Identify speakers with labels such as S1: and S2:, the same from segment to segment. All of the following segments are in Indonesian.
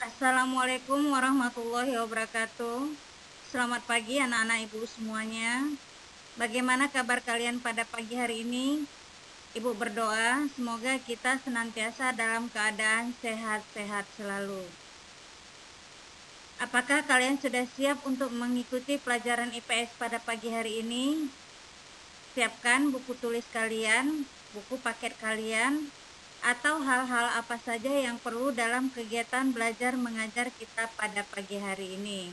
S1: Assalamualaikum warahmatullahi wabarakatuh. Selamat pagi anak-anak ibu semuanya. Bagaimana kabar kalian pada pagi hari ini? Ibu berdoa semoga kita senantiasa dalam keadaan sehat-sehat selalu. Apakah kalian sudah siap untuk mengikuti pelajaran IPS pada pagi hari ini? Siapkan buku tulis kalian, buku paket kalian, atau hal-hal apa saja yang perlu dalam kegiatan belajar mengajar kita pada pagi hari ini.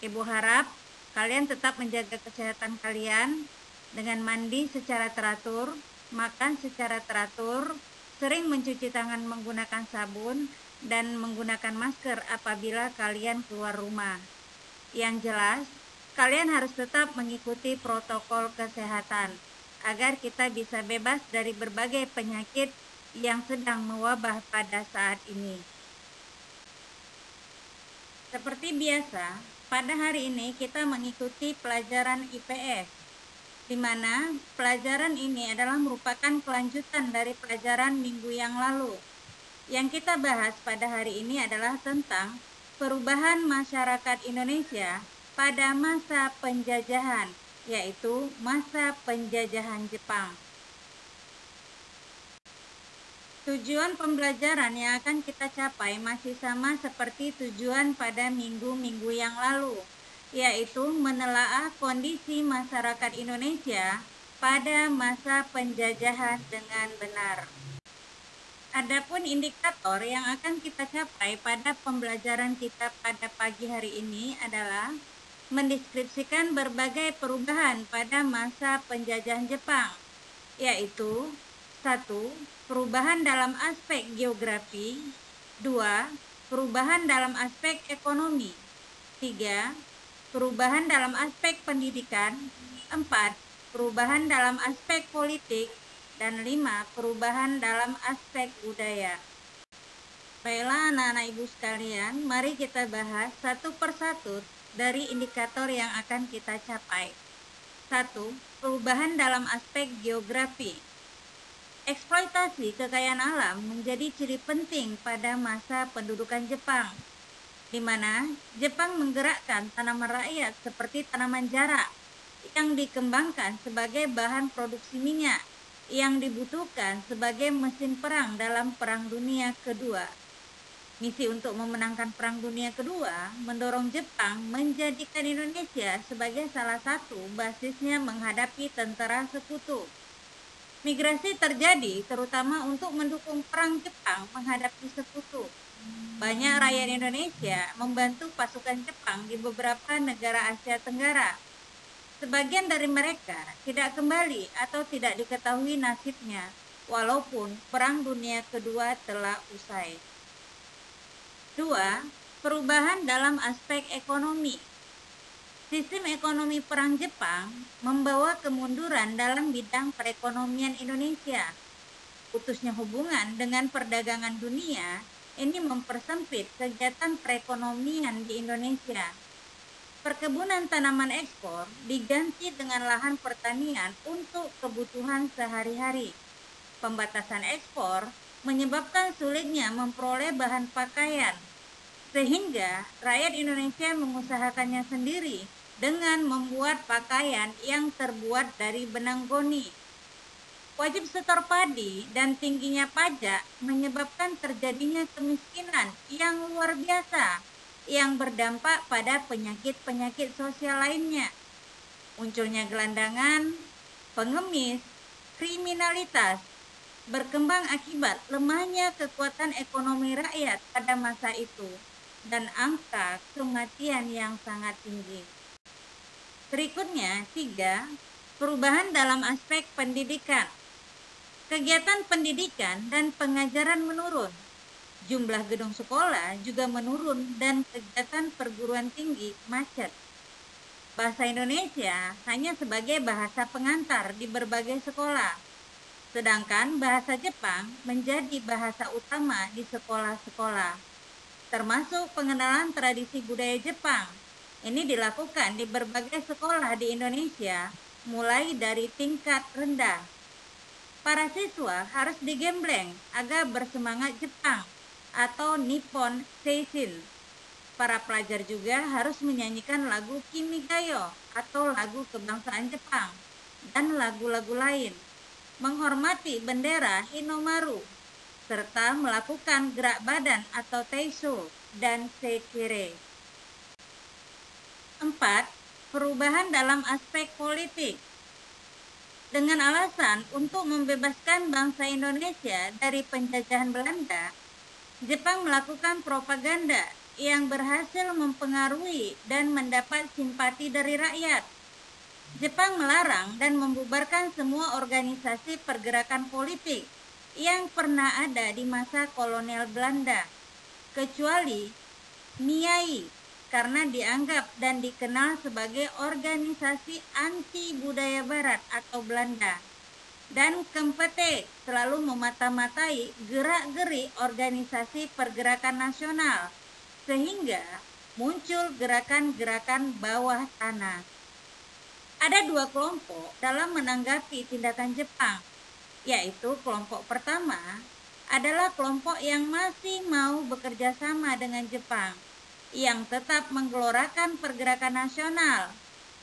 S1: Ibu harap kalian tetap menjaga kesehatan kalian dengan mandi secara teratur, makan secara teratur, sering mencuci tangan menggunakan sabun, dan menggunakan masker apabila kalian keluar rumah. Yang jelas, kalian harus tetap mengikuti protokol kesehatan agar kita bisa bebas dari berbagai penyakit yang sedang mewabah pada saat ini. Seperti biasa, pada hari ini kita mengikuti pelajaran IPS, di mana pelajaran ini adalah merupakan kelanjutan dari pelajaran minggu yang lalu. Yang kita bahas pada hari ini adalah tentang perubahan masyarakat Indonesia pada masa penjajahan, yaitu masa penjajahan Jepang. Tujuan pembelajaran yang akan kita capai masih sama seperti tujuan pada minggu-minggu yang lalu, yaitu menelaah kondisi masyarakat Indonesia pada masa penjajahan dengan benar. Adapun indikator yang akan kita capai pada pembelajaran kita pada pagi hari ini adalah mendeskripsikan berbagai perubahan pada masa penjajahan Jepang, yaitu 1. Perubahan dalam aspek geografi, 2. Perubahan dalam aspek ekonomi, 3. Perubahan dalam aspek pendidikan, 4. Perubahan dalam aspek politik, dan 5. Perubahan dalam aspek budaya. Baiklah anak-anak ibu sekalian, mari kita bahas satu persatu dari indikator yang akan kita capai. 1. Perubahan dalam aspek geografi. Eksploitasi kekayaan alam menjadi ciri penting pada masa pendudukan Jepang, di mana Jepang menggerakkan tanaman rakyat seperti tanaman jarak yang dikembangkan sebagai bahan produksi minyak yang dibutuhkan sebagai mesin perang dalam Perang Dunia Kedua. Misi untuk memenangkan Perang Dunia Kedua mendorong Jepang menjadikan Indonesia sebagai salah satu basisnya menghadapi tentara sekutu. Migrasi terjadi terutama untuk mendukung perang Jepang menghadapi sekutu. Banyak rakyat Indonesia membantu pasukan Jepang di beberapa negara Asia Tenggara. Sebagian dari mereka tidak kembali atau tidak diketahui nasibnya, walaupun Perang Dunia Kedua telah usai. 2. Perubahan dalam aspek ekonomi. Sistem ekonomi Perang Jepang membawa kemunduran dalam bidang perekonomian Indonesia. Putusnya hubungan dengan perdagangan dunia ini mempersempit kegiatan perekonomian di Indonesia. Perkebunan tanaman ekspor diganti dengan lahan pertanian untuk kebutuhan sehari-hari. Pembatasan ekspor menyebabkan sulitnya memperoleh bahan pakaian, sehingga rakyat Indonesia mengusahakannya sendiri dengan membuat pakaian yang terbuat dari benang goni. Wajib setor padi dan tingginya pajak menyebabkan terjadinya kemiskinan yang luar biasa yang berdampak pada penyakit-penyakit sosial lainnya. Munculnya gelandangan, pengemis, kriminalitas berkembang akibat lemahnya kekuatan ekonomi rakyat pada masa itu dan angka kematian yang sangat tinggi. Berikutnya, 3. Perubahan dalam aspek pendidikan. Kegiatan pendidikan dan pengajaran menurun. Jumlah gedung sekolah juga menurun dan kegiatan perguruan tinggi macet. Bahasa Indonesia hanya sebagai bahasa pengantar di berbagai sekolah, sedangkan bahasa Jepang menjadi bahasa utama di sekolah-sekolah. Termasuk pengenalan tradisi budaya Jepang. Ini dilakukan di berbagai sekolah di Indonesia, mulai dari tingkat rendah. Para siswa harus digembleng agar bersemangat Jepang atau Nippon Seishin. Para pelajar juga harus menyanyikan lagu Kimigayo atau lagu kebangsaan Jepang dan lagu-lagu lain, menghormati bendera Hinomaru, serta melakukan gerak badan atau Taisho dan Sekire. 4. Perubahan dalam aspek politik. Dengan alasan untuk membebaskan bangsa Indonesia dari penjajahan Belanda, Jepang melakukan propaganda yang berhasil mempengaruhi dan mendapat simpati dari rakyat. Jepang melarang dan membubarkan semua organisasi pergerakan politik yang pernah ada di masa kolonial Belanda, kecuali MIAI, karena dianggap dan dikenal sebagai organisasi anti budaya barat atau Belanda. Dan Kempete selalu memata-matai gerak-gerik organisasi pergerakan nasional, sehingga muncul gerakan-gerakan bawah tanah. Ada dua kelompok dalam menanggapi tindakan Jepang, yaitu kelompok pertama adalah kelompok yang masih mau bekerja sama dengan Jepang, yang tetap menggelorakan pergerakan nasional,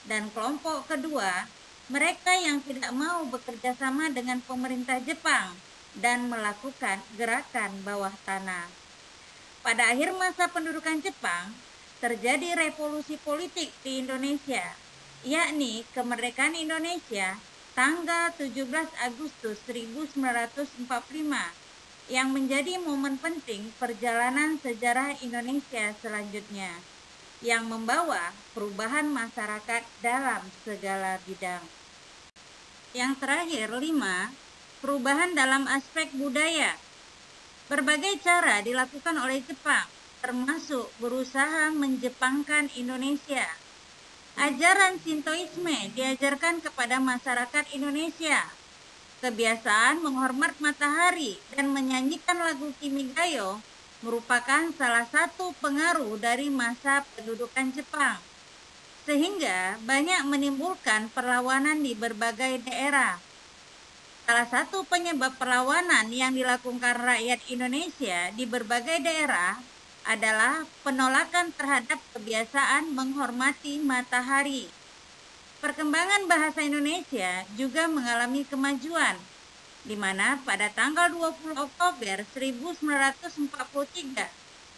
S1: dan kelompok kedua, mereka yang tidak mau bekerja sama dengan pemerintah Jepang dan melakukan gerakan bawah tanah. Pada akhir masa pendudukan Jepang, terjadi revolusi politik di Indonesia, yakni kemerdekaan Indonesia tanggal 17 Agustus 1945, yang menjadi momen penting perjalanan sejarah Indonesia selanjutnya, yang membawa perubahan masyarakat dalam segala bidang. Yang terakhir, 5. Perubahan dalam aspek budaya. Berbagai cara dilakukan oleh Jepang, termasuk berusaha menjepangkan Indonesia. Ajaran Shintoisme diajarkan kepada masyarakat Indonesia. Kebiasaan menghormat matahari dan menyanyikan lagu Kimigayo merupakan salah satu pengaruh dari masa pendudukan Jepang, sehingga banyak menimbulkan perlawanan di berbagai daerah. Salah satu penyebab perlawanan yang dilakukan rakyat Indonesia di berbagai daerah adalah penolakan terhadap kebiasaan menghormati matahari. Perkembangan bahasa Indonesia juga mengalami kemajuan, di mana pada tanggal 20 Oktober 1943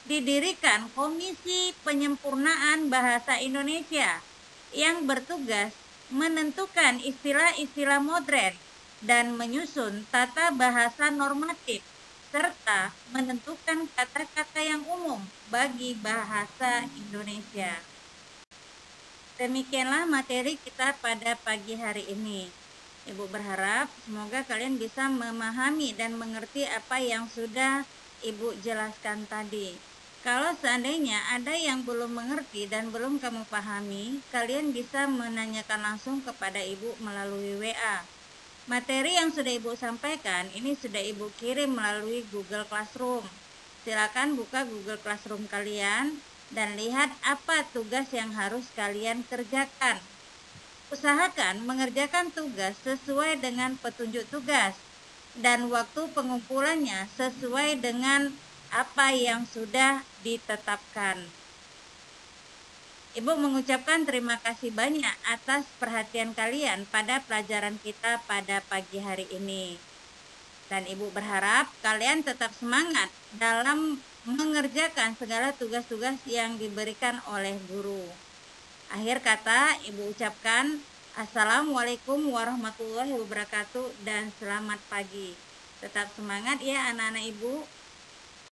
S1: didirikan Komisi Penyempurnaan Bahasa Indonesia yang bertugas menentukan istilah-istilah modern dan menyusun tata bahasa normatif, serta menentukan kata-kata yang umum bagi bahasa Indonesia. Demikianlah materi kita pada pagi hari ini. Ibu berharap semoga kalian bisa memahami dan mengerti apa yang sudah Ibu jelaskan tadi. Kalau seandainya ada yang belum mengerti dan belum kamu pahami, kalian bisa menanyakan langsung kepada Ibu melalui WA. Materi yang sudah Ibu sampaikan ini sudah Ibu kirim melalui Google Classroom. Silakan buka Google Classroom kalian dan lihat apa tugas yang harus kalian kerjakan. Usahakan mengerjakan tugas sesuai dengan petunjuk tugas dan waktu pengumpulannya sesuai dengan apa yang sudah ditetapkan. Ibu mengucapkan terima kasih banyak atas perhatian kalian pada pelajaran kita pada pagi hari ini. Dan Ibu berharap kalian tetap semangat dalam mengerjakan segala tugas-tugas yang diberikan oleh guru. Akhir kata, Ibu ucapkan Assalamualaikum warahmatullahi wabarakatuh dan selamat pagi. Tetap semangat ya anak-anak Ibu.